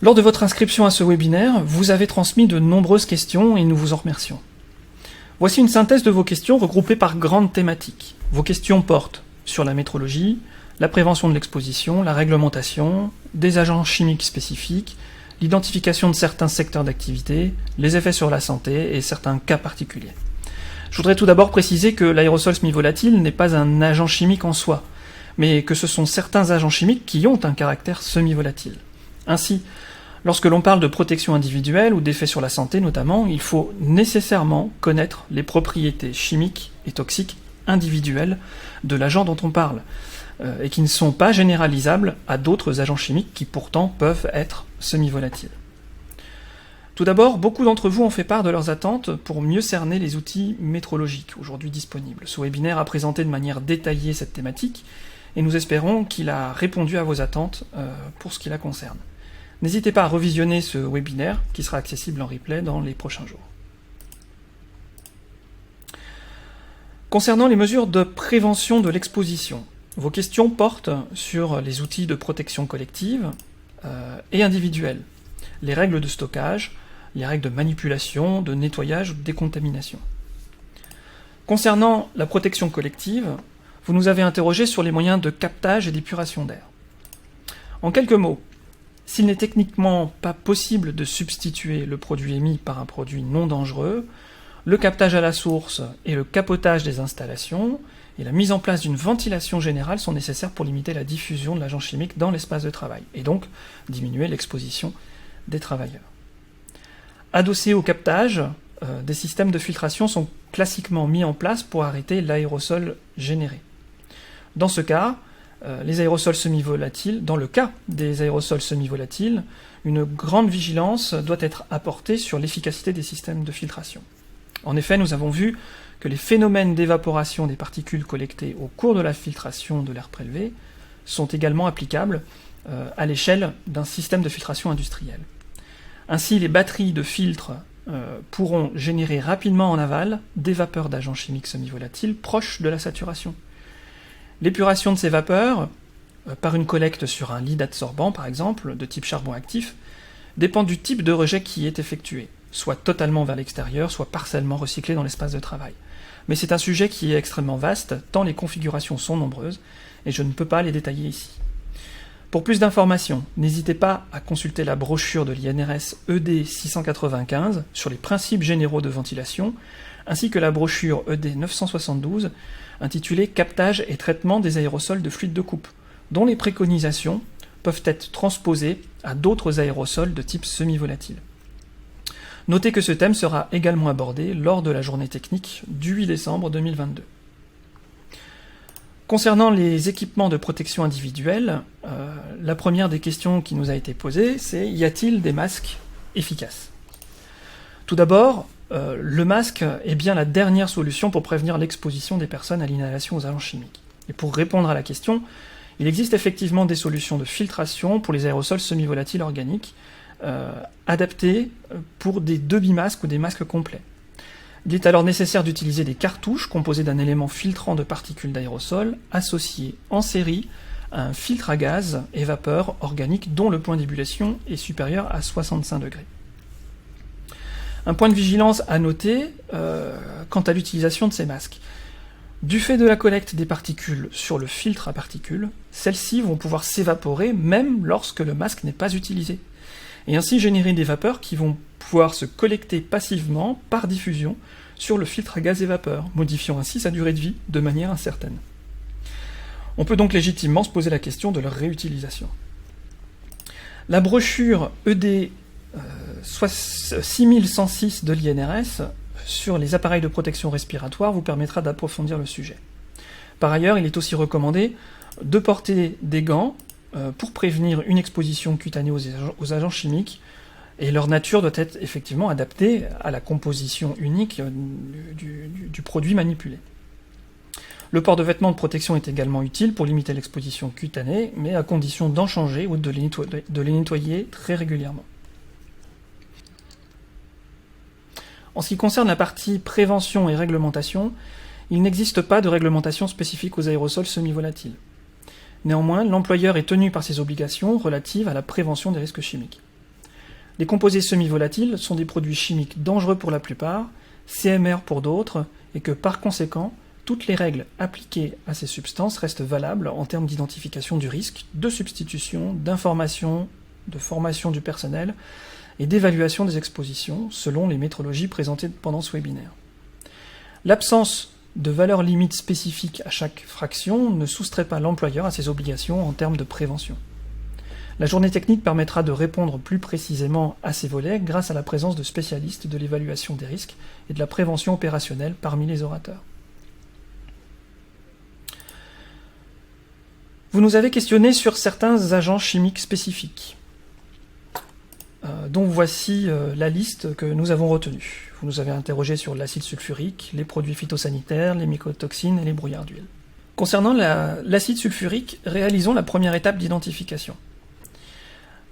Lors de votre inscription à ce webinaire, vous avez transmis de nombreuses questions et nous vous en remercions. Voici une synthèse de vos questions regroupées par grandes thématiques. Vos questions portent sur la métrologie, la prévention de l'exposition, la réglementation, des agents chimiques spécifiques, l'identification de certains secteurs d'activité, les effets sur la santé et certains cas particuliers. Je voudrais tout d'abord préciser que l'aérosol semi-volatile n'est pas un agent chimique en soi, mais que ce sont certains agents chimiques qui ont un caractère semi-volatile. Ainsi, lorsque l'on parle de protection individuelle ou d'effets sur la santé notamment, il faut nécessairement connaître les propriétés chimiques et toxiques individuelles de l'agent dont on parle, et qui ne sont pas généralisables à d'autres agents chimiques qui pourtant peuvent être semi-volatiles. Tout d'abord, beaucoup d'entre vous ont fait part de leurs attentes pour mieux cerner les outils métrologiques aujourd'hui disponibles. Ce webinaire a présenté de manière détaillée cette thématique et nous espérons qu'il a répondu à vos attentes pour ce qui la concerne. N'hésitez pas à revisionner ce webinaire qui sera accessible en replay dans les prochains jours. Concernant les mesures de prévention de l'exposition, vos questions portent sur les outils de protection collective et individuelle, les règles de stockage, les règles de manipulation, de nettoyage ou de décontamination. Concernant la protection collective, vous nous avez interrogé sur les moyens de captage et d'épuration d'air. En quelques mots, s'il n'est techniquement pas possible de substituer le produit émis par un produit non dangereux, le captage à la source et le capotage des installations et la mise en place d'une ventilation générale sont nécessaires pour limiter la diffusion de l'agent chimique dans l'espace de travail, et donc diminuer l'exposition des travailleurs. Adossés au captage, des systèmes de filtration sont classiquement mis en place pour arrêter l'aérosol généré. Dans ce cas, les aérosols semi-volatiles, dans le cas des aérosols semi-volatiles, une grande vigilance doit être apportée sur l'efficacité des systèmes de filtration. En effet, nous avons vu que les phénomènes d'évaporation des particules collectées au cours de la filtration de l'air prélevé sont également applicables à l'échelle d'un système de filtration industriel. Ainsi, les batteries de filtres pourront générer rapidement en aval des vapeurs d'agents chimiques semi-volatiles proches de la saturation. L'épuration de ces vapeurs, par une collecte sur un lit d'adsorbant par exemple, de type charbon actif, dépend du type de rejet qui est effectué, soit totalement vers l'extérieur, soit partiellement recyclé dans l'espace de travail. Mais c'est un sujet qui est extrêmement vaste, tant les configurations sont nombreuses, et je ne peux pas les détailler ici. Pour plus d'informations, n'hésitez pas à consulter la brochure de l'INRS ED 695 sur les principes généraux de ventilation, ainsi que la brochure ED 972 intitulée Captage et traitement des aérosols de fluide de coupe, dont les préconisations peuvent être transposées à d'autres aérosols de type semi-volatile. Notez que ce thème sera également abordé lors de la journée technique du 8 décembre 2022. Concernant les équipements de protection individuelle, la première des questions qui nous a été posée, c'est y a-t-il des masques efficaces ? Tout d'abord, le masque est bien la dernière solution pour prévenir l'exposition des personnes à l'inhalation aux agents chimiques. Et pour répondre à la question, il existe effectivement des solutions de filtration pour les aérosols semi-volatiles organiques, adaptées pour des demi-masques ou des masques complets. Il est alors nécessaire d'utiliser des cartouches composées d'un élément filtrant de particules d'aérosol associé en série à un filtre à gaz et vapeur organique dont le point d'ébullition est supérieur à 65 degrés. Un point de vigilance à noter quant à l'utilisation de ces masques. Du fait de la collecte des particules sur le filtre à particules, celles-ci vont pouvoir s'évaporer même lorsque le masque n'est pas utilisé, et ainsi générer des vapeurs qui vont pouvoir se collecter passivement par diffusion sur le filtre à gaz et vapeur, modifiant ainsi sa durée de vie de manière incertaine. On peut donc légitimement se poser la question de leur réutilisation. La brochure ED 6106 de l'INRS sur les appareils de protection respiratoire vous permettra d'approfondir le sujet. Par ailleurs, il est aussi recommandé de porter des gants pour prévenir une exposition cutanée aux agents chimiques, et leur nature doit être effectivement adaptée à la composition unique du produit manipulé. Le port de vêtements de protection est également utile pour limiter l'exposition cutanée, mais à condition d'en changer ou de les nettoyer très régulièrement. En ce qui concerne la partie prévention et réglementation, il n'existe pas de réglementation spécifique aux aérosols semi-volatiles. Néanmoins, l'employeur est tenu par ses obligations relatives à la prévention des risques chimiques. Les composés semi-volatiles sont des produits chimiques dangereux pour la plupart, CMR pour d'autres, et que par conséquent, toutes les règles appliquées à ces substances restent valables en termes d'identification du risque, de substitution, d'information, de formation du personnel et d'évaluation des expositions, selon les métrologies présentées pendant ce webinaire. L'absence de valeurs limites spécifiques à chaque fraction ne soustrait pas l'employeur à ses obligations en termes de prévention. La journée technique permettra de répondre plus précisément à ces volets grâce à la présence de spécialistes de l'évaluation des risques et de la prévention opérationnelle parmi les orateurs. Vous nous avez questionné sur certains agents chimiques spécifiques, dont voici la liste que nous avons retenue. Vous nous avez interrogé sur l'acide sulfurique, les produits phytosanitaires, les mycotoxines et les brouillards d'huile. Concernant l'acide sulfurique, réalisons la première étape d'identification.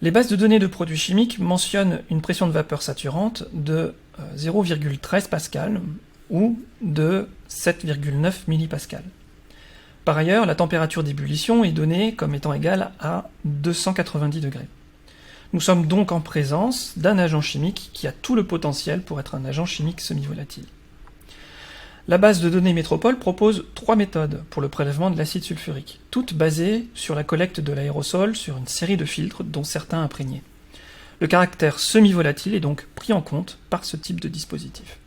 Les bases de données de produits chimiques mentionnent une pression de vapeur saturante de 0,13 pascal ou de 7,9 millipascal. Par ailleurs, la température d'ébullition est donnée comme étant égale à 290 degrés. Nous sommes donc en présence d'un agent chimique qui a tout le potentiel pour être un agent chimique semi-volatile. La base de données Métropole propose 3 méthodes pour le prélèvement de l'acide sulfurique, toutes basées sur la collecte de l'aérosol sur une série de filtres dont certains imprégnés. Le caractère semi-volatile est donc pris en compte par ce type de dispositif.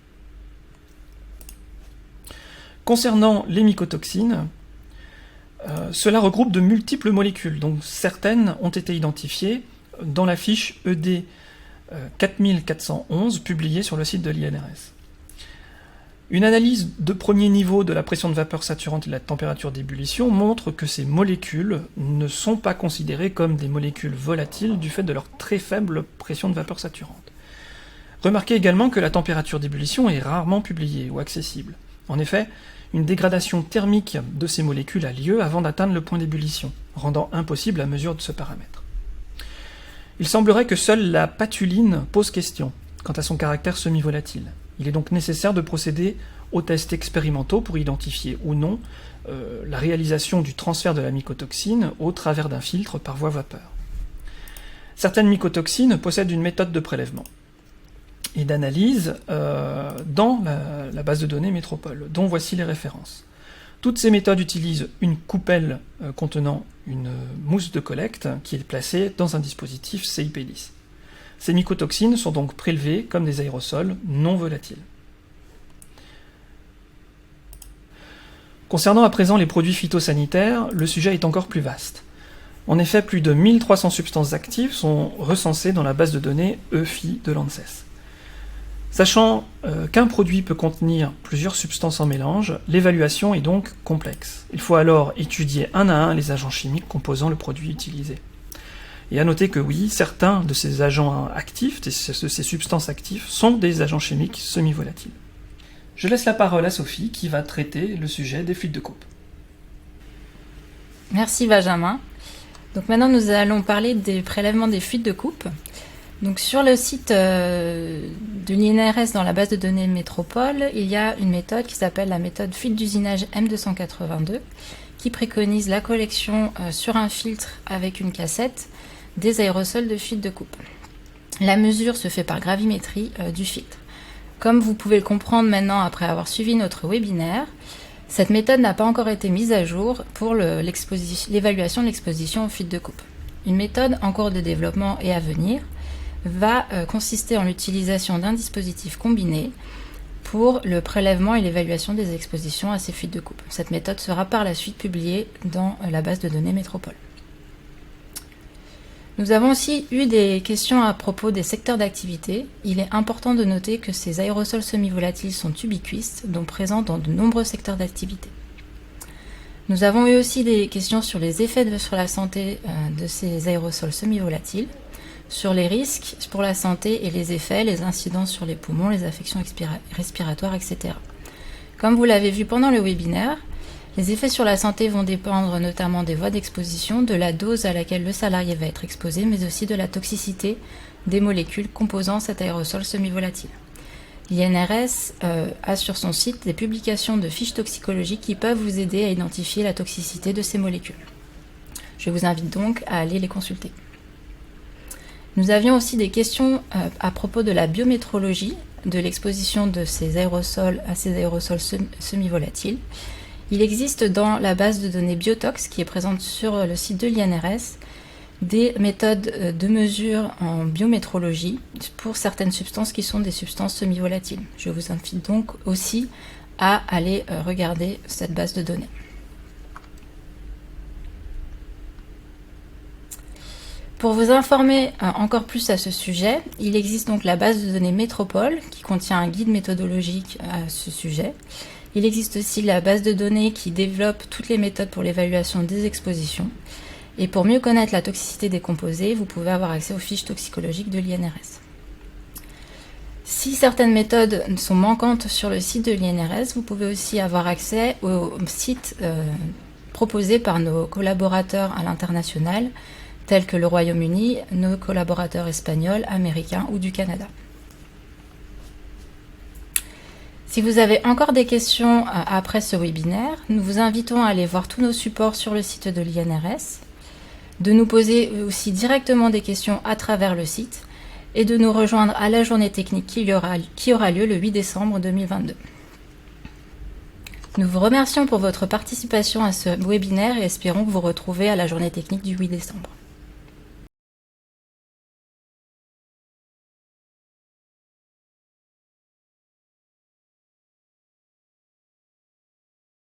Concernant les mycotoxines, cela regroupe de multiples molécules, donc certaines ont été identifiées dans la fiche ED 4411 publiée sur le site de l'INRS. Une analyse de premier niveau de la pression de vapeur saturante et de la température d'ébullition montre que ces molécules ne sont pas considérées comme des molécules volatiles du fait de leur très faible pression de vapeur saturante. Remarquez également que la température d'ébullition est rarement publiée ou accessible. En effet, une dégradation thermique de ces molécules a lieu avant d'atteindre le point d'ébullition, rendant impossible la mesure de ce paramètre. Il semblerait que seule la patuline pose question quant à son caractère semi-volatile. Il est donc nécessaire de procéder aux tests expérimentaux pour identifier ou non la réalisation du transfert de la mycotoxine au travers d'un filtre par voie vapeur. Certaines mycotoxines possèdent une méthode de prélèvement et d'analyse dans la base de données Métropole, dont voici les références. Toutes ces méthodes utilisent une coupelle contenant une mousse de collecte qui est placée dans un dispositif CIP10. Ces mycotoxines sont donc prélevées comme des aérosols non volatiles. Concernant à présent les produits phytosanitaires, le sujet est encore plus vaste. En effet, plus de 1300 substances actives sont recensées dans la base de données EFI de l'ANSES. Sachant qu'un produit peut contenir plusieurs substances en mélange, l'évaluation est donc complexe. Il faut alors étudier un à un les agents chimiques composant le produit utilisé. Et à noter que oui, certains de ces agents actifs, de ces substances actives, sont des agents chimiques semi-volatiles. Je laisse la parole à Sophie qui va traiter le sujet des fuites de coupe. Merci Benjamin. Donc maintenant nous allons parler des prélèvements des fuites de coupe. Donc sur le site de l'INRS dans la base de données Métropole, il y a une méthode qui s'appelle la méthode fuite d'usinage M282 qui préconise la collection sur un filtre avec une cassette des aérosols de fuite de coupe. La mesure se fait par gravimétrie du filtre. Comme vous pouvez le comprendre maintenant après avoir suivi notre webinaire, cette méthode n'a pas encore été mise à jour pour l'évaluation de l'exposition aux fuites de coupe. Une méthode en cours de développement et à venir va consister en l'utilisation d'un dispositif combiné pour le prélèvement et l'évaluation des expositions à ces fuites de coupe. Cette méthode sera par la suite publiée dans la base de données Métropole. Nous avons aussi eu des questions à propos des secteurs d'activité. Il est important de noter que ces aérosols semi-volatiles sont ubiquistes, donc présents dans de nombreux secteurs d'activité. Nous avons eu aussi des questions sur les effets sur la santé de ces aérosols semi-volatiles, sur les risques pour la santé et les effets, les incidences sur les poumons, les affections respiratoires, etc. Comme vous l'avez vu pendant le webinaire, les effets sur la santé vont dépendre notamment des voies d'exposition, de la dose à laquelle le salarié va être exposé, mais aussi de la toxicité des molécules composant cet aérosol semi-volatile. L'INRS a sur son site des publications de fiches toxicologiques qui peuvent vous aider à identifier la toxicité de ces molécules. Je vous invite donc à aller les consulter. Nous avions aussi des questions à propos de la biométrologie, de l'exposition de ces aérosols à ces aérosols semi-volatiles. Il existe dans la base de données Biotox, qui est présente sur le site de l'INRS, des méthodes de mesure en biométrologie pour certaines substances qui sont des substances semi-volatiles. Je vous invite donc aussi à aller regarder cette base de données. Pour vous informer encore plus à ce sujet, il existe donc la base de données Métropole qui contient un guide méthodologique à ce sujet. Il existe aussi la base de données qui développe toutes les méthodes pour l'évaluation des expositions. Et pour mieux connaître la toxicité des composés, vous pouvez avoir accès aux fiches toxicologiques de l'INRS. Si certaines méthodes sont manquantes sur le site de l'INRS, vous pouvez aussi avoir accès aux sites proposés par nos collaborateurs à l'international, tels que le Royaume-Uni, nos collaborateurs espagnols, américains ou du Canada. Si vous avez encore des questions après ce webinaire, nous vous invitons à aller voir tous nos supports sur le site de l'INRS, de nous poser aussi directement des questions à travers le site et de nous rejoindre à la journée technique qui aura lieu le 8 décembre 2022. Nous vous remercions pour votre participation à ce webinaire et espérons vous retrouver à la journée technique du 8 décembre.